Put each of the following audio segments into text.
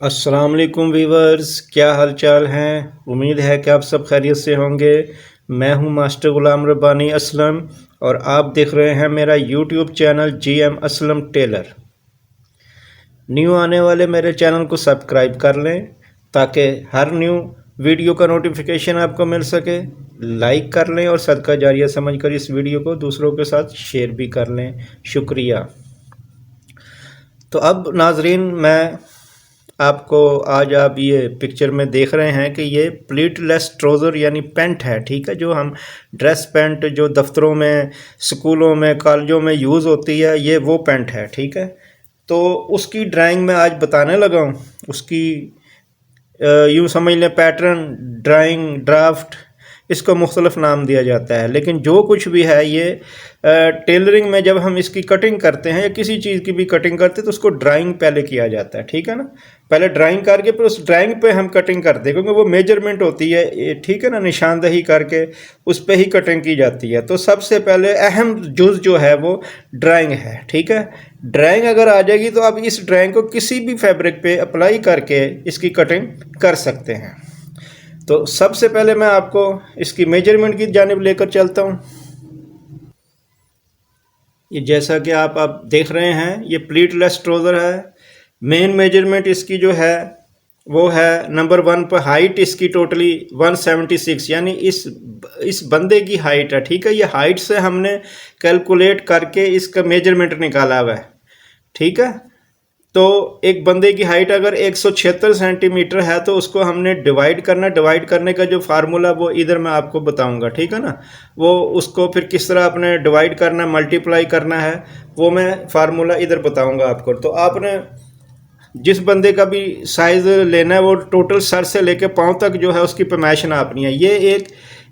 अस्सलाम वालेकुम वीवर्स, क्या हाल चाल हैं। उम्मीद है कि आप सब खैरियत से होंगे। मैं हूं मास्टर गुलाम रब्बानी असलम और आप देख रहे हैं मेरा YouTube channel GM Aslam Tailor. New आने वाले मेरे चैनल को सब्सक्राइब कर लें ताकि हर न्यू वीडियो का नोटिफिकेशन आपको मिल सके। लाइक कर लें और सदका जारिया समझकर इस वीडियो को दूसरों के साथ शेयर भी कर लें। शुक्रिया। तो अब नाजरीन, मैं आपको आज आप ये पिक्चर में देख रहे हैं कि ये प्लीटलेस ट्राउज़र यानी पैंट है, ठीक है। जो हम ड्रेस पैंट जो दफ्तरों में, स्कूलों में, कॉलेजों में यूज़ होती है, ये वो पैंट है, ठीक है। तो उसकी ड्राइंग मैं आज बताने लगा हूँ। उसकी यूँ समझ लें पैटर्न, ड्राइंग, ड्राफ्ट, इसको मुख्तलिफ नाम दिया जाता है। लेकिन जो कुछ भी है ये टेलरिंग में जब हम इसकी कटिंग करते हैं या किसी चीज़ की भी कटिंग करते हैं तो उसको ड्राइंग पहले किया जाता है, ठीक है ना। पहले ड्राइंग करके फिर उस ड्राइंग पे हम कटिंग करते हैं, क्योंकि वो मेजरमेंट होती है, ठीक है ना। निशानदही करके उस पर ही कटिंग की जाती है। तो सबसे पहले अहम जुज़ जो है वो ड्राइंग है, ठीक है। ड्राइंग अगर आ जाएगी तो आप इस ड्राइंग को किसी भी फैब्रिक पे अप्लाई करके इसकी कटिंग कर सकते हैं। तो सबसे पहले मैं आपको इसकी मेजरमेंट की जानिब लेकर चलता हूँ। ये जैसा कि आप देख रहे हैं, ये प्लीटलेस ट्राउज़र है। मेन मेजरमेंट इसकी जो है वो है नंबर 1 पर हाइट इसकी टोटली 176, यानी इस बंदे की हाइट है, ठीक है। ये हाइट से हमने कैलकुलेट करके इसका मेजरमेंट निकाला हुआ है, ठीक है। तो एक बंदे की हाइट अगर 176 सेंटीमीटर है तो उसको हमने डिवाइड करना। डिवाइड करने का जो फार्मूला वो इधर मैं आपको बताऊंगा, ठीक है ना। वो उसको फिर किस तरह आपने डिवाइड करना, मल्टीप्लाई करना है, वो मैं फार्मूला इधर बताऊंगा आपको। तो आपने जिस बंदे का भी साइज़ लेना है वो टोटल सर से लेके पाँव तक जो है उसकी पैमाइश नापनी है। ये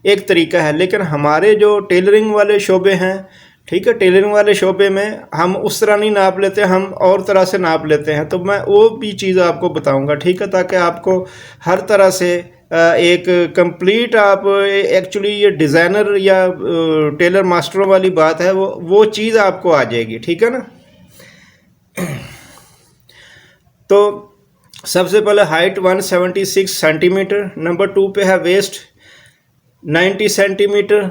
एक तरीका है। लेकिन हमारे जो टेलरिंग वाले शोबे हैं, ठीक है, टेलरिंग वाले शोबे में हम उस तरह नहीं नाप लेते, हम और तरह से नाप लेते हैं। तो मैं वो भी चीज़ आपको बताऊंगा, ठीक है, ताकि आपको हर तरह से एक कंप्लीट आप एक्चुअली ये डिज़ाइनर या टेलर मास्टरों वाली बात है, वो चीज़ आपको आ जाएगी, ठीक है ना। तो सबसे पहले हाइट 176 सेंटीमीटर। नंबर 2 पे है वेस्ट 90 सेंटीमीटर।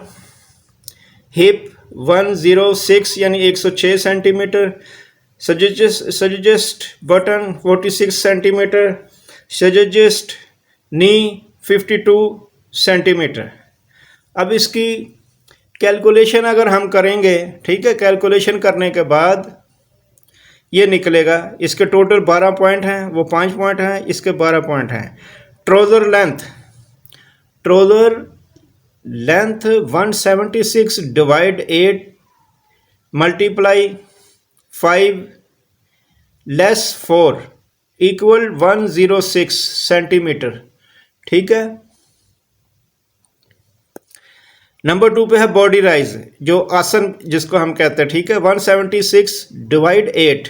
हिप 106 यानी 106 सेंटीमीटर। सजेस्ट बटन 46 सेंटीमीटर। Suggest knee 52 centimetre. अब इसकी कैलकुलेशन अगर हम करेंगे, ठीक है, कैलकुलेशन करने के बाद ये निकलेगा। इसके टोटल 12 पॉइंट हैं, वो 5 पॉइंट हैं, इसके 12 पॉइंट हैं। Trouser length 176 divide 8 multiply 5 less 4 equal 106 centimetre, ठीक है। नंबर 2 पे है बॉडी राइज, जो आसन जिसको हम कहते हैं, ठीक है। 176 डिवाइड 8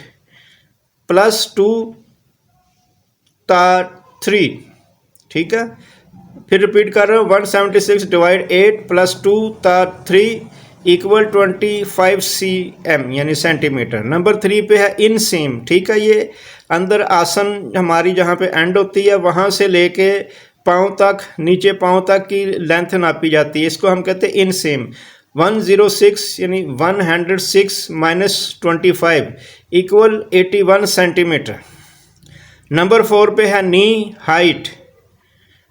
प्लस 2 ता 3, ठीक है। फिर रिपीट कर रहे हो, 176 डिवाइड 8 प्लस 2 ता 3 इक्वल 25 cm यानी सेंटीमीटर। नंबर 3 पे है इन सीम, ठीक है। ये अंदर आसन हमारी जहाँ पे एंड होती है वहाँ से लेके पाँव तक, नीचे पाँव तक की लेंथ नापी जाती है, इसको हम कहते हैं इन सीम। 106 यानी 106 माइनस 25 इक्वल 81 सेंटीमीटर। नंबर 4 पे है नी हाइट।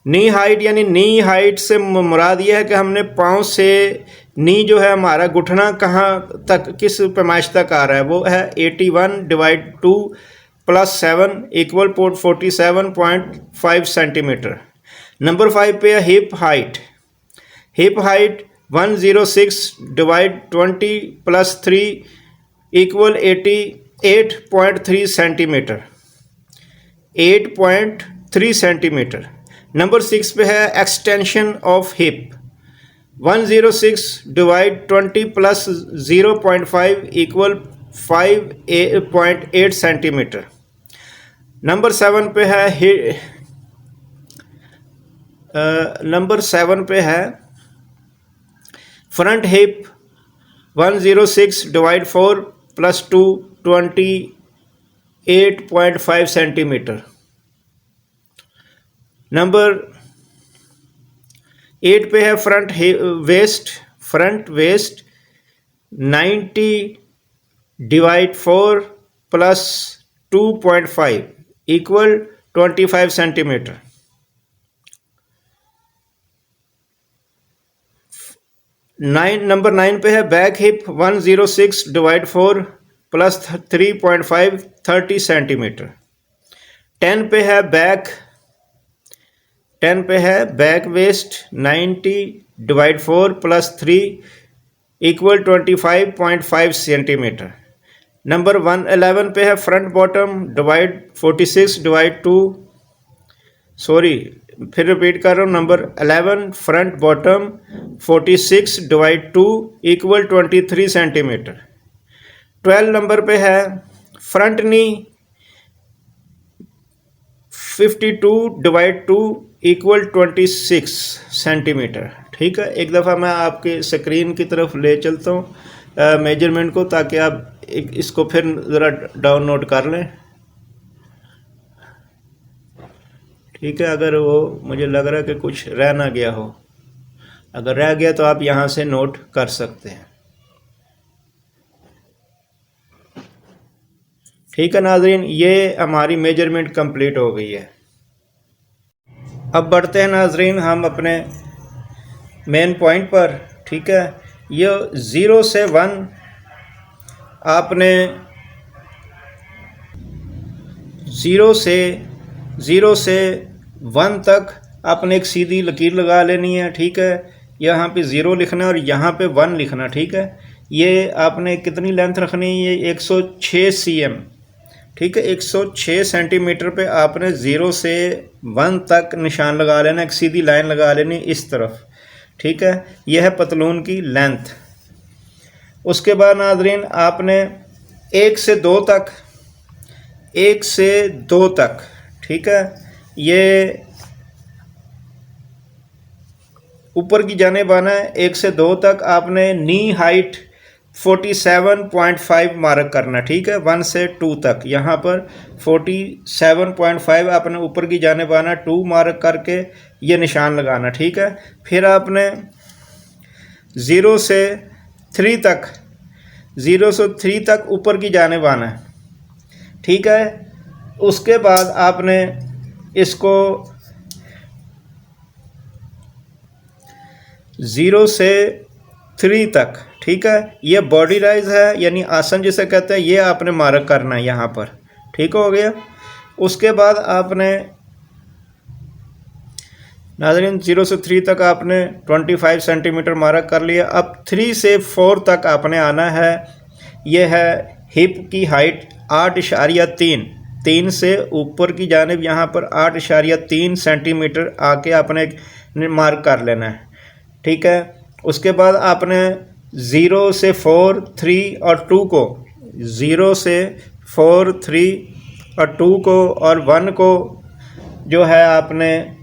नी हाइट यानी नी हाइट से मुराद ये है कि हमने पाँव से नी जो है हमारा घुटना कहाँ तक, किस पैमाइश तक आ रहा है, वो है 81 divide 2 plus 7 equal 47.5 centimetre. Number 5 पे है hip height. Hip height 106 divide 20 plus 3 equal 88.3 centimetre, 8.3 centimetre. Number 6 पे है extension of hip. 106 divide 20 plus 0.5 equal 5.8 centimetre. Number 7 पे है front hip. 106 divide 4 plus 2 28.5 centimetre. Number 8 पे है front waist 90 divide 4 plus 2.5 equal 25 centimetre. Number 9 पे है back hip 106 divide 4 plus 3.5 30 centimetre. 10 पे है back waist 90 divide 4 plus 3 equal 25.5 centimetre. Number 11 पे है फ्रंट बॉटम डिवाइड 46 डिवाइड 2 फिर रिपीट कर रहा हूँ। Number 11 front bottom 46 divide 2 equal 23 centimetre. 12 number पे है फ्रंट नी 52 डिवाइड 2 इक्वल 26 सेंटीमीटर। ठीक है, एक दफ़ा मैं आपके स्क्रीन की तरफ ले चलता हूँ मेजरमेंट को, ताकि आप इसको फिर ज़रा डाउन नोट कर लें। ठीक है, अगर वो मुझे लग रहा है कि कुछ रह ना गया हो, अगर रह गया तो आप यहाँ से नोट कर सकते हैं। ठीक है नाजरीन, ये हमारी मेजरमेंट कंप्लीट हो गई है। अब बढ़ते हैं नाजरीन हम अपने मेन पॉइंट पर। ठीक है, ये 0 से 1 आपने 0 से 1 तक आपने एक सीधी लकीर लगा लेनी है। ठीक है, यहाँ पे 0 लिखना है और यहाँ पे 1 लिखना। ठीक है, ये आपने कितनी लेंथ रखनी है? ये 106 cm। ठीक है, 106 सेंटीमीटर पे आपने 0 से 1 तक निशान लगा लेना, एक सीधी लाइन लगा लेनी इस तरफ। ठीक है, यह है पतलून की लेंथ। उसके बाद नाजरीन आपने 1 से 2 तक ठीक है, ये ऊपर की जानिब आना है। 1 से 2 तक आपने नी हाइट 47.5 मार्क करना। ठीक है, 1 से 2 तक यहाँ पर 47.5 आपने ऊपर की जानिब आना, 2 मार्क करके ये निशान लगाना। ठीक है, फिर आपने 0 से 3 तक ऊपर की जानिब आना है। ठीक है, उसके बाद आपने इसको 0 से 3 तक, ठीक है, ये बॉडी राइज है यानी आसन जिसे कहते हैं, ये आपने मार्क करना है यहाँ पर। ठीक हो गया। उसके बाद आपने नाज़रीन 0 से 3 तक आपने 25 सेंटीमीटर मार्क कर लिया। अब 3 से 4 तक आपने आना है। ये है हिप की हाइट 8.3, 3 से ऊपर की जानिब यहाँ पर 8.3 सेंटीमीटर आके आपने मार्क कर लेना है। ठीक है, उसके बाद आपने 0 से 4, 3 और 2 को, 0 से 4, 3 और 2 को और 1 को जो है आपने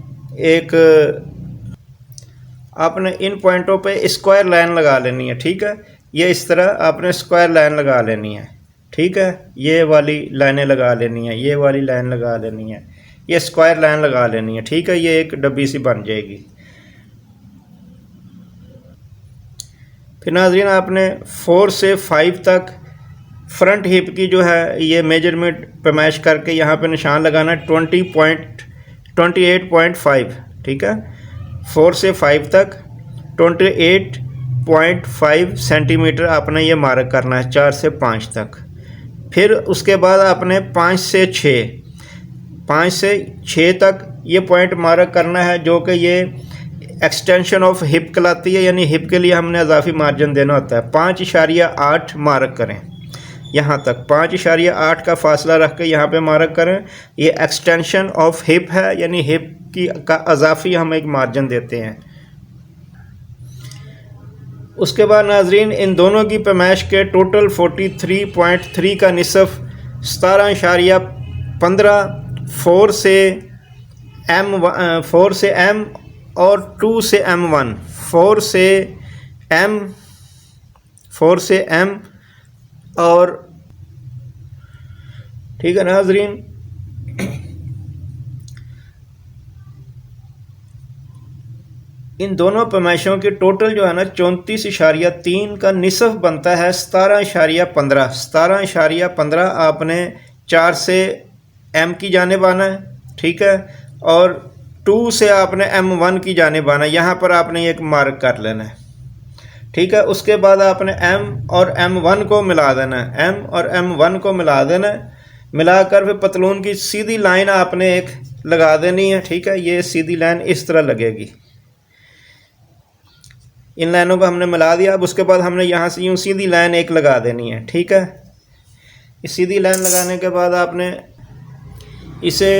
इन पॉइंटों पे स्क्वायर लाइन लगा लेनी है। ठीक है, ये इस तरह आपने स्क्वायर लाइन लगा लेनी है। ठीक है, ये वाली लाइनें लगा लेनी है, ये वाली लाइन लगा लेनी है, ये स्क्वायर लाइन लगा लेनी है। ठीक है, ये एक डब्बी सी बन जाएगी। फिर नाज़रीन आपने 4 से 5 तक फ्रंट हिप की जो है ये मेजरमेंट पैमाइश करके यहाँ पे निशान लगाना है 28.5। ठीक है, 4 से 5 तक 28.5 सेंटीमीटर आपने ये मार्क करना है 4 से 5 तक। फिर उसके बाद आपने 5 से 6 तक ये पॉइंट मार्क करना है, जो कि ये एक्सटेंशन ऑफ हिप कहलाती है, यानी हिप के लिए हमने इजाफी मार्जिन देना होता है। 5.8 मार्क करें यहाँ तक, 5.8 का फासला रख के यहाँ पे मार्क करें। ये एक्सटेंशन ऑफ हिप है, यानी हिप की का इजाफी हम एक मार्जिन देते हैं। उसके बाद नाजरीन इन दोनों की पैमाइश के टोटल 43.3 का निसफ 17.15 4 से M और 2 से M1, 4 से M और ठीक है नाजरीन, इन दोनों पैमाइशों की टोटल जो है ना 34.3 का निसफ बनता है 17.15। 17.15 आपने 4 से M की जानिब आना है, ठीक है, और 2 से आपने M1 की जानिब आना है। यहाँ पर आपने एक मार्क कर लेना है, ठीक है। उसके बाद आपने M और M1 को मिला देना है, M और M1 को मिला देना है। मिलाकर फिर पतलून की सीधी लाइन आपने एक लगा देनी है, ठीक है। ये सीधी लाइन इस तरह लगेगी। इन लाइनों को हमने मिला दिया। अब उसके बाद हमने यहाँ से यूँ सीधी लाइन एक लगा देनी है, ठीक है। इस सीधी लाइन लगाने के बाद आपने इसे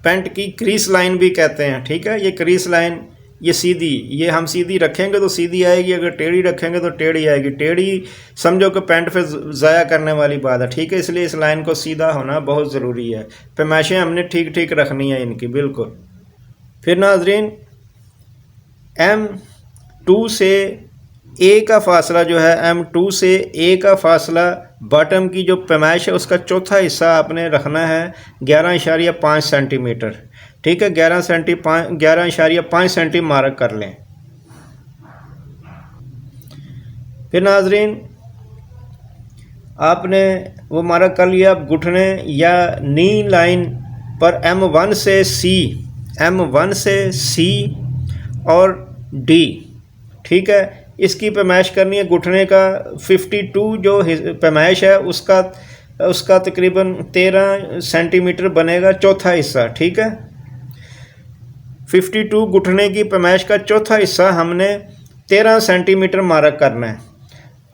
पेंट की क्रीस लाइन भी कहते हैं, ठीक है। ये क्रीस लाइन, ये सीधी, ये हम सीधी रखेंगे तो सीधी आएगी, अगर टेढ़ी रखेंगे तो टेढ़ी आएगी। टेढ़ी समझो कि पेंट फिर ज़ाया करने वाली बात है, ठीक है। इसलिए इस लाइन को सीधा होना बहुत ज़रूरी है। पैमाइशें हमने ठीक ठीक रखनी है इनकी, बिल्कुल। फिर नाजरीन, M2 से A का फासला जो है, M2 से A का फासला बॉटम की जो पैमाइश है उसका चौथा हिस्सा आपने रखना है 11.5 सेंटीमीटर, ठीक है। 11.5 सेंटी मार्क कर लें। फिर नाजरीन, आपने वो मार्क कर लिया। अब घुटने या नी लाइन पर M1 से C और D, ठीक है, इसकी पैमाइश करनी है। घुटने का 52 जो पैमाइश है उसका तकरीबन 13 सेंटीमीटर बनेगा, चौथा हिस्सा, ठीक है। 52 घुटने की पैमाइश का चौथा हिस्सा हमने 13 सेंटीमीटर मार्क करना है।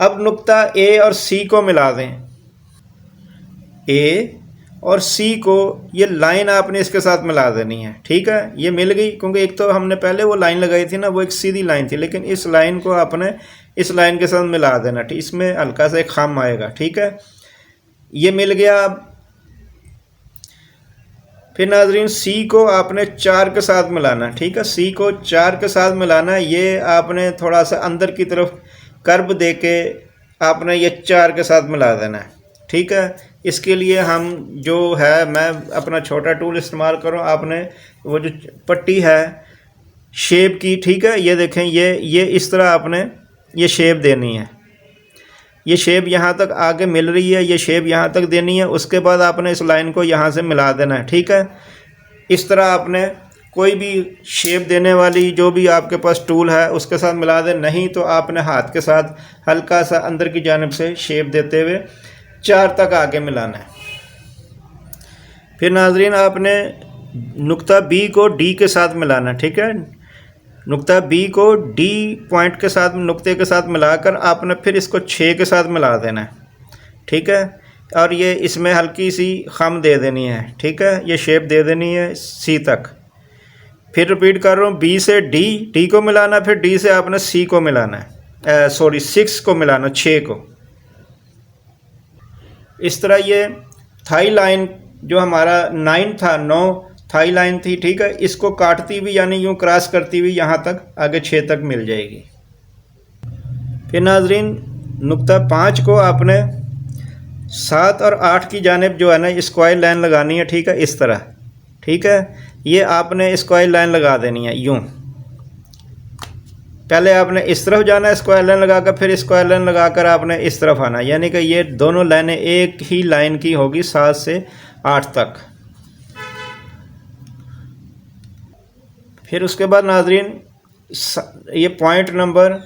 अब नुक्ता A और C को मिला दें। A और C को ये लाइन आपने इसके साथ मिला देनी है, ठीक है। ये मिल गई, क्योंकि एक तो हमने पहले वो लाइन लगाई थी ना, वो एक सीधी लाइन थी, लेकिन इस लाइन को आपने इस लाइन के साथ मिला देना, ठीक। इसमें हल्का सा एक खम आएगा, ठीक है। ये मिल गया। अब फिर नाजरीन, C को आपने 4 के साथ मिलाना, ठीक है। C को 4 के साथ मिलाना। ये आपने थोड़ा सा अंदर की तरफ कर्व दे के आपने ये 4 के साथ मिला देना है, ठीक है। इसके लिए हम जो है, मैं अपना छोटा टूल इस्तेमाल करूँ। आपने वो जो पट्टी है शेप की, ठीक है, ये देखें, ये इस तरह आपने ये शेप देनी है। ये शेप यहाँ तक आगे मिल रही है, ये शेप यहाँ तक देनी है। उसके बाद आपने इस लाइन को यहाँ से मिला देना है, ठीक है। इस तरह आपने कोई भी शेप देने वाली जो भी आपके पास टूल है उसके साथ मिला दें, नहीं तो आपने हाथ के साथ हल्का सा अंदर की जानिब से शेप देते हुए 4 तक आगे मिलाना है। फिर नाजरीन, आपने नुक्ता B को D के साथ मिलाना, ठीक है। नुक्ता B को D पॉइंट के साथ, नुक्ते के साथ मिलाकर आपने फिर इसको 6 के साथ मिला देना है, ठीक है। और ये इसमें हल्की सी खम दे देनी है, ठीक है। ये शेप दे देनी है C तक। फिर रिपीट कर रहा हूँ, B से D को मिलाना, फिर D से आपने C को मिलाना है, 6 को मिलाना, 6 को। इस तरह ये थाई लाइन जो हमारा 9 थाई लाइन थी, ठीक है, इसको काटती हुई यानी यूँ क्रॉस करती हुई यहाँ तक आगे 6 तक मिल जाएगी। फिर नाजरीन, नुक्ता 5 को आपने 7 और 8 की जानिब जो है ना स्क्वायर लाइन लगानी है, ठीक है, इस तरह, ठीक है। ये आपने स्क्वायर लाइन लगा देनी है यूँ। पहले आपने इस तरफ जाना है स्क्वायर लाइन लगाकर, फिर स्क्वायर लाइन लगाकर आपने इस तरफ आना, यानी कि ये दोनों लाइनें एक ही लाइन की होगी 7 से 8 तक। फिर उसके बाद नाजरीन, ये पॉइंट नंबर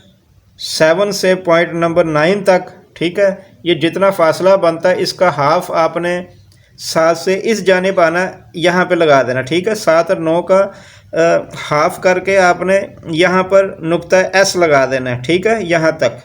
7 से पॉइंट नंबर 9 तक, ठीक है, ये जितना फासला बनता है इसका हाफ आपने 7 से इस जानिब आना, यहाँ पे लगा देना, ठीक है। 7 और 9 का हाफ करके आपने यहाँ पर नुक्ता S लगा देना है, ठीक है, यहाँ तक।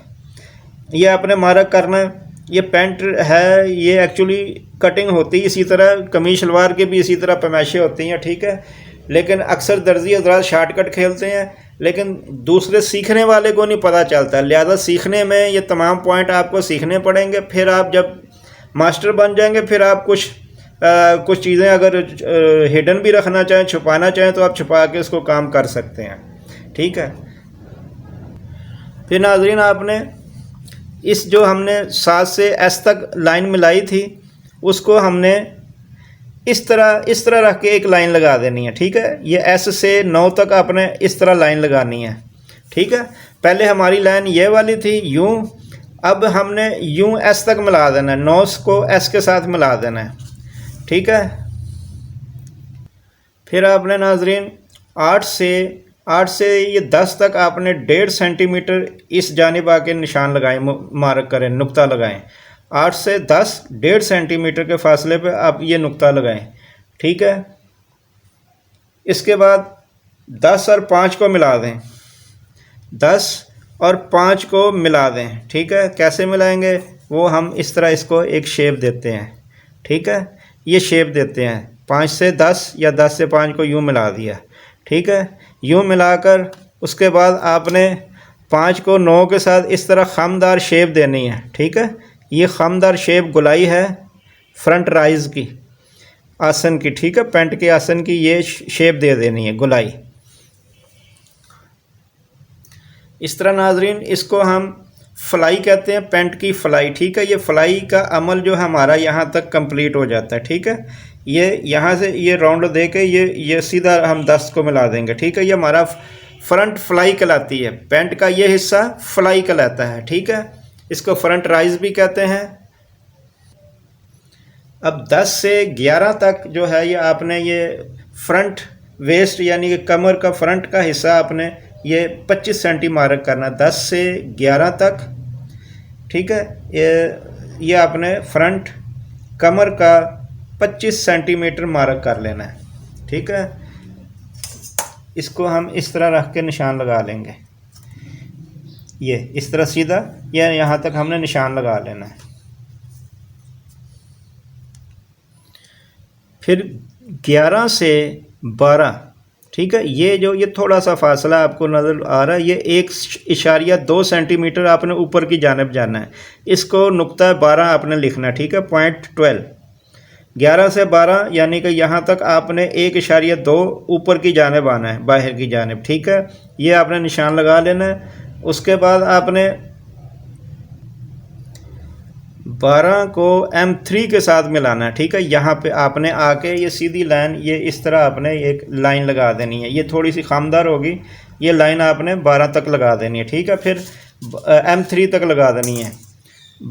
ये आपने मार्क करना है। ये पैंट है, ये एक्चुअली कटिंग होती है इसी तरह, कमीज शलवार के भी इसी तरह पैमाइशें होती हैं, ठीक है। लेकिन अक्सर दर्जी हज़रात शॉर्टकट खेलते हैं, लेकिन दूसरे सीखने वाले को नहीं पता चलता। लिहाजा सीखने में ये तमाम पॉइंट आपको सीखने पड़ेंगे। फिर आप जब मास्टर बन जाएंगे, फिर आप कुछ चीज़ें अगर हिडन भी रखना चाहें, छुपाना चाहें, तो आप छुपा के इसको काम कर सकते हैं, ठीक है। फिर नाजरीन, आपने इस जो हमने 7 से S तक लाइन मिलाई थी उसको हमने इस तरह रख के एक लाइन लगा देनी है, ठीक है। ये S से 9 तक आपने इस तरह लाइन लगानी है। ठीक है, पहले हमारी लाइन ये वाली थी यूं, अब हमने यूं एस तक मिला देना है, नोस को एस के साथ मिला देना है। ठीक है, फिर आपने नाजरीन 8 से ये 10 तक आपने 1.5 सेंटीमीटर इस जानिब आके निशान लगाएं, मार्क करें, नुक्ता लगाएं। 8 से 10 1.5 सेंटीमीटर के फासले पे आप ये नुक्ता लगाएं। ठीक है, इसके बाद 10 और 5 को मिला दें, 10 और 5 को मिला दें। ठीक है, कैसे मिलाएंगे वो हम इस तरह इसको एक शेप देते हैं। ठीक है, ये शेप देते हैं, 5 से 10 या 10 से 5 को यूं मिला दिया। ठीक है, यूं मिलाकर उसके बाद आपने 5 को 9 के साथ इस तरह खमदार शेप देनी है। ठीक है, ये खमदार शेप गुलाई है फ्रंट राइज की, आसन की। ठीक है, पेंट के आसन की ये शेप दे देनी है, गुलाई। इस तरह नाजरीन इसको हम फ्लाई कहते हैं, पेंट की फ्लाई। ठीक है, ये फ्लाई का अमल जो हमारा यहाँ तक कंप्लीट हो जाता है। ठीक है, ये यहाँ से ये राउंड दे के ये सीधा हम 10 को मिला देंगे। ठीक है, ये हमारा फ्रंट फ्लाई कहलाती है, पेंट का ये हिस्सा फ्लाई कहलाता है। ठीक है, इसको फ्रंट राइज भी कहते हैं। अब 10 से 11 तक जो है ये आपने ये फ्रंट वेस्ट यानी कि कमर का फ्रंट का हिस्सा आपने ये 25 सेंटी मार्क करना, 10 से 11 तक। ठीक है, ये आपने फ्रंट कमर का 25 सेंटीमीटर मार्क कर लेना है। ठीक है, इसको हम इस तरह रख के निशान लगा लेंगे, ये इस तरह सीधा, ये यहाँ तक हमने निशान लगा लेना है। फिर 11 से 12, ठीक है, ये थोड़ा सा फासला आपको नज़र आ रहा है, ये 1.2 सेंटीमीटर आपने ऊपर की जानिब जाना है। इसको नुक्ता 12 आपने लिखना है। ठीक है, पॉइंट 12, 11 से 12 यानी कि यहाँ तक आपने 1.2 ऊपर की जानिब आना है, बाहर की जानिब। ठीक है, ये आपने निशान लगा लेना है। उसके बाद आपने 12 को M3 के साथ मिलाना है। ठीक है, यहाँ पे आपने आके ये सीधी लाइन ये इस तरह आपने एक लाइन लगा देनी है, ये थोड़ी सी खामदार होगी, ये लाइन आपने 12 तक लगा देनी है। ठीक है, फिर M3 तक लगा देनी है,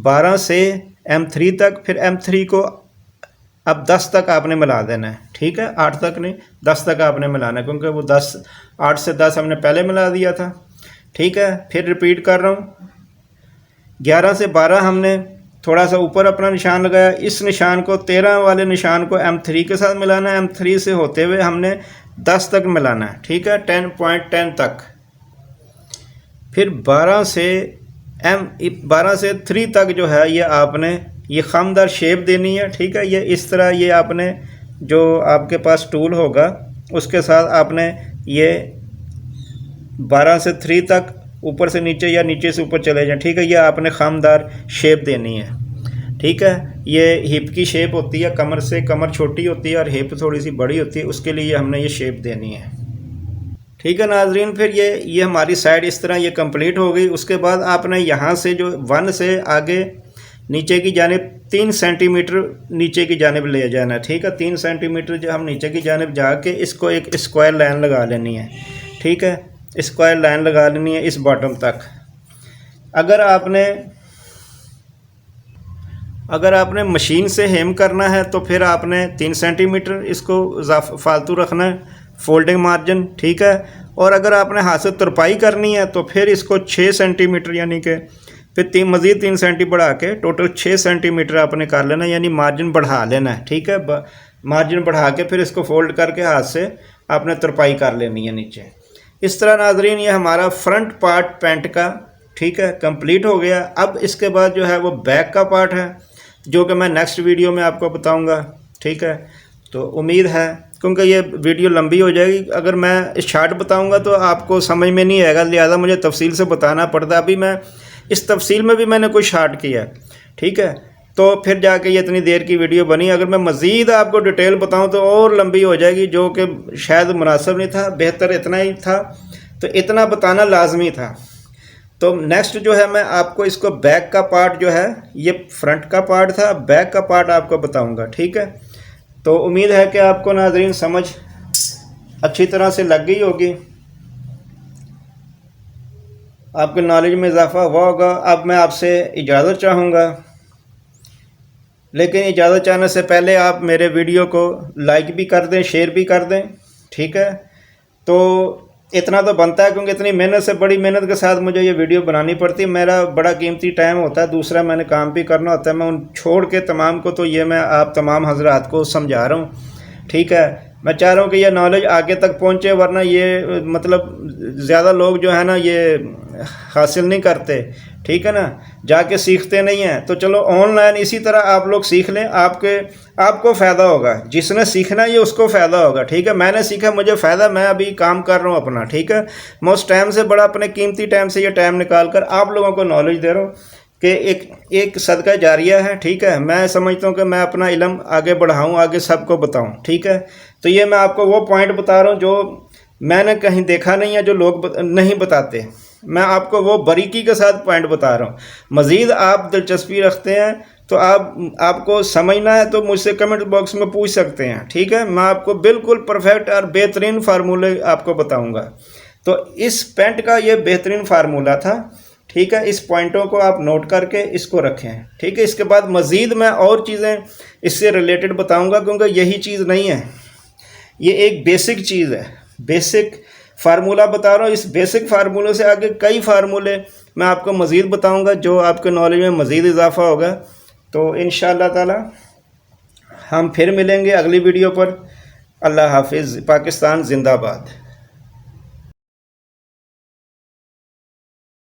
12 से M3 तक, फिर M3 को अब 10 तक आपने मिला देना है। ठीक है, 8 तक नहीं, 10 तक आपने मिलाना है, क्योंकि वो 8 से 10 हमने पहले मिला दिया था। ठीक है, फिर रिपीट कर रहा हूँ, 11 से 12 हमने थोड़ा सा ऊपर अपना निशान लगाया, इस निशान को 13 वाले निशान को M3 के साथ मिलाना है, M3 से होते हुए हमने 10 तक मिलाना है। ठीक है, 10.10 तक। फिर 12 से 3 तक जो है ये आपने ये खामदार शेप देनी है। ठीक है, ये इस तरह ये आपने जो आपके पास टूल होगा उसके साथ आपने ये 12 से 3 तक ऊपर से नीचे या नीचे से ऊपर चले जाएं। ठीक है, ये आपने खामदार शेप देनी है। ठीक है, ये हिप की शेप होती है, कमर से कमर छोटी होती है और हिप थोड़ी सी बड़ी होती है, उसके लिए हमने ये शेप देनी है। ठीक है नाजरीन, फिर ये हमारी साइड इस तरह ये कंप्लीट हो गई। उसके बाद आपने यहाँ से जो 1 से आगे नीचे की जानिब 3 सेंटीमीटर नीचे की जानिब ले जाना है। ठीक है, 3 सेंटीमीटर जो हम नीचे की जानिब जाके इसको एक स्क्वायर लाइन लगा लेनी है। ठीक है, स्क्वायर लाइन लगा लेनी है इस बॉटम तक। अगर आपने मशीन से हेम करना है तो फिर आपने 3 सेंटीमीटर इसको फालतू रखना है, फोल्डिंग मार्जिन। ठीक है, और अगर आपने हाथ से तुरपाई करनी है तो फिर इसको 6 सेंटीमीटर यानी कि फिर मज़ीद 3 सेंटी बढ़ा के टोटल 6 सेंटीमीटर आपने कर लेना है, यानी मार्जिन बढ़ा लेना है। ठीक है, मार्जिन बढ़ा के फिर इसको फोल्ड करके हाथ से आपने तुरपाई कर लेनी है नीचे। इस तरह नाजरीन ये हमारा फ्रंट पार्ट पैंट का, ठीक है, कंप्लीट हो गया। अब इसके बाद जो है वो बैक का पार्ट है, जो कि मैं नेक्स्ट वीडियो में आपको बताऊंगा। ठीक है, तो उम्मीद है, क्योंकि ये वीडियो लंबी हो जाएगी, अगर मैं शार्ट बताऊंगा तो आपको समझ में नहीं आएगा, लिहाजा मुझे तफसील से बताना पड़ता है। अभी मैं इस तफसील में भी मैंने कोई शार्ट किया। ठीक है, तो फिर जाके ये इतनी देर की वीडियो बनी। अगर मैं मज़ीद आपको डिटेल बताऊं तो और लंबी हो जाएगी, जो कि शायद मुनासिब नहीं था। बेहतर इतना ही था, तो इतना बताना लाजमी था। तो नेक्स्ट जो है मैं आपको इसको बैक का पार्ट जो है, ये फ्रंट का पार्ट था, बैक का पार्ट आपको बताऊंगा। ठीक है, तो उम्मीद है कि आपको नाज़रीन समझ अच्छी तरह से लग गई होगी। आपके नॉलेज में इजाफ़ा हुआ होगा। अब मैं आपसे इजाज़त चाहूँगा, लेकिन इजाज़त चाहने से पहले आप मेरे वीडियो को लाइक भी कर दें, शेयर भी कर दें, ठीक है। तो इतना तो बनता है, क्योंकि इतनी मेहनत से, बड़ी मेहनत के साथ मुझे ये वीडियो बनानी पड़ती है। मेरा बड़ा कीमती टाइम होता है, दूसरा मैंने काम भी करना होता है। मैं उन छोड़ के तमाम को, तो ये मैं आप तमाम हजरात को समझा रहा हूँ, ठीक है। मैं चाह रहा हूँ कि ये नॉलेज आगे तक पहुँचे, वरना ये मतलब ज़्यादा लोग जो है ना ये हासिल नहीं करते, ठीक है ना, जाके सीखते नहीं हैं। तो चलो ऑनलाइन इसी तरह आप लोग सीख लें, आपको फ़ायदा होगा। जिसने सीखना है ये उसको फ़ायदा होगा, ठीक है। मैंने सीखा, मुझे फ़ायदा, मैं अभी काम कर रहा हूँ अपना, ठीक है। मैं उस टाइम से बड़ा अपने कीमती टाइम से ये टाइम निकाल कर आप लोगों को नॉलेज दे रहा हूँ कि एक सदका जारिया है, ठीक है। मैं समझता हूँ कि मैं अपना इल्म आगे बढ़ाऊँ, आगे सबको बताऊँ, ठीक है। तो ये मैं आपको वो पॉइंट बता रहा हूँ जो मैंने कहीं देखा नहीं है, जो लोग नहीं बताते। मैं आपको वो बारीकी के साथ पॉइंट बता रहा हूँ। मज़ीद आप दिलचस्पी रखते हैं तो आपको समझना है तो मुझसे कमेंट बॉक्स में पूछ सकते हैं, ठीक है। मैं आपको बिल्कुल परफेक्ट और बेहतरीन फार्मूले आपको बताऊंगा। तो इस पेंट का ये बेहतरीन फार्मूला था, ठीक है। इस पॉइंटों को आप नोट करके इसको रखें, ठीक है। इसके बाद मज़ीद मैं और चीज़ें इससे रिलेटेड बताऊंगा, क्योंकि यही चीज़ नहीं है, ये एक बेसिक चीज़ है, बेसिक फार्मूला बता रहा हूँ। इस बेसिक फार्मूले से आगे कई फार्मूले मैं आपको मज़ीद बताऊंगा, जो आपके नॉलेज में मज़ीद इजाफ़ा होगा। तो इंशाअल्लाह ताला हम फिर मिलेंगे अगली वीडियो पर। अल्लाह हाफिज़। पाकिस्तान जिंदाबाद।